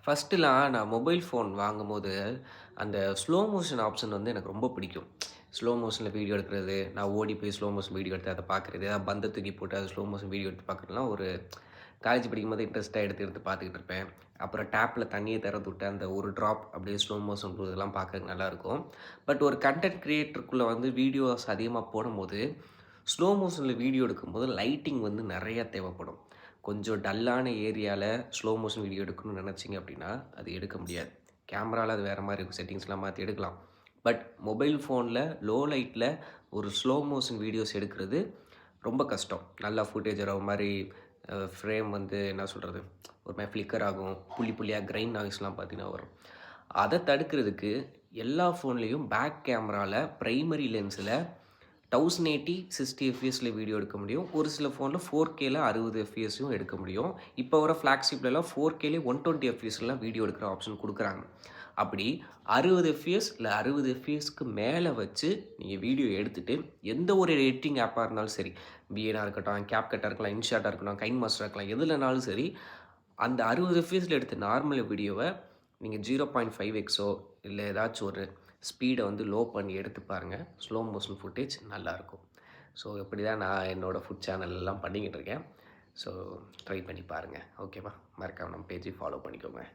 ஃபர்ஸ்ட்டுலாம் நான் mobile phone வாங்கும்போது, அந்த ஸ்லோ மோஷன் ஆப்ஷன் வந்து எனக்கு ரொம்ப பிடிக்கும். ஸ்லோ மோஷன்ல வீடியோ எடுக்கிறது, நான் ஓடி போய் ஸ்லோ மோஷன் வீடியோ எடுத்து அத பார்க்குறது, பந்த தூக்கி போட்டு அது ஸ்லோ மோஷன் வீடியோ எடுத்து பார்க்குறதுலாம் ஒரு காலேஜ் படிக்கும்போது இன்ட்ரெஸ்ட்டா எடுத்து எடுத்து பார்த்துக்கிட்டு இருப்பேன். அப்புறம் டேப்ல தண்ணிய திறந்து விட்டு அந்த ஒரு ட்ராப் அப்படியே ஸ்லோ மோஷன் போறதெல்லாம் பார்க்கறதுக்கு நல்லாயிருக்கும். பட் ஒரு கன்டென்ட் கிரியேட்டருக்குள்ள வந்து வீடியோஸ் அதிகமா போடும்போது, ஸ்லோ மோஷன்ல வீடியோ எடுக்கும்போது லைட்டிங் வந்து நெறைய தேவைப்படும். கொஞ்சம் டல்லான ஏரியால ஸ்லோ மோஷன் வீடியோ எடுக்கணும்னு நெனச்சீங்க அப்படின்னா, அது எடுக்க முடியாது. கேமரால அது வேற மாரி இருக்கும். செட்டிங்ஸ்லாம் மாத்தி எடுக்கலாம். பட் மொபைல் ஃபோன்ல லோ லைட்ல ஒரு ஸ்லோ மோஷன் வீடியோஸ் எடுக்கிறது ரொம்ப கஷ்டம். நல்லா ஃபுட்டேஜ் வர மாரி ஃப்ரேம் வந்து என்ன சொல்றது? ஒரு மாரி ஃப்ளிக்கர் ஆகும். புள்ளி புள்ளியா கிரைன் நாய்ஸ்லாம் பார்த்தீங்கன்னா வரும். அத தடுக்கிறதுக்கு எல்லா ஃபோன்லயும் பேக் கேமரால பிரைமரி லென்ஸ்ல 1080 60 எஃப்பிஎஸ்ல வீடியோ எடுக்க முடியும். ஒரு சில ஃபோன்ல 4Kல 60 எஃப்பிஎஸ்ஸும் எடுக்க முடியும். இப்போ வர ஃபிளாக்ஷிப்லலாம் 4Kலயே 120 எஃப்பிஎஸ்லாம் வீடியோ எடுக்கிற ஆப்ஷன் குடுக்குறாங்க. அப்படி 60 எஃப்பிஎஸ் இல்ல 60 எஃப்பிஎஸ்க்கு மேல வச்சு நீங்க வீடியோ எடுத்துட்டு, எந்த ஒரு எடிட்டிங் ஆப்பா இருந்தாலும் சரி, விஏனா இருக்கட்டும், CapCutஆ இருக்கலாம், InShotஆ இருக்கட்டும், KineMasterஆ இருக்கலாம், எதுலனாலும் சரி, அந்த 60 எஃப்பிஎஸ்ல எடுத்த நார்மல் வீடியோவ நீங்க 0.5 எக்ஸோ இல்ல ஏதாச்சும் ஒரு ஸ்பீட வந்து லோ பண்ணி எடுத்து பாருங்க. ஸ்லோ மோஷன் ஃபுட்டேஜ் நல்லாயிருக்கும். ஸோ இப்படி தான் நான் என்னோட ஃபுட் சேனல்லாம் பண்ணிக்கிட்டு இருக்கேன். ஸோ ட்ரை பண்ணி பாருங்க. ஓகேவா? மறக்காம நம்ம பேஜை ஃபாலோ பண்ணிக்கோங்க.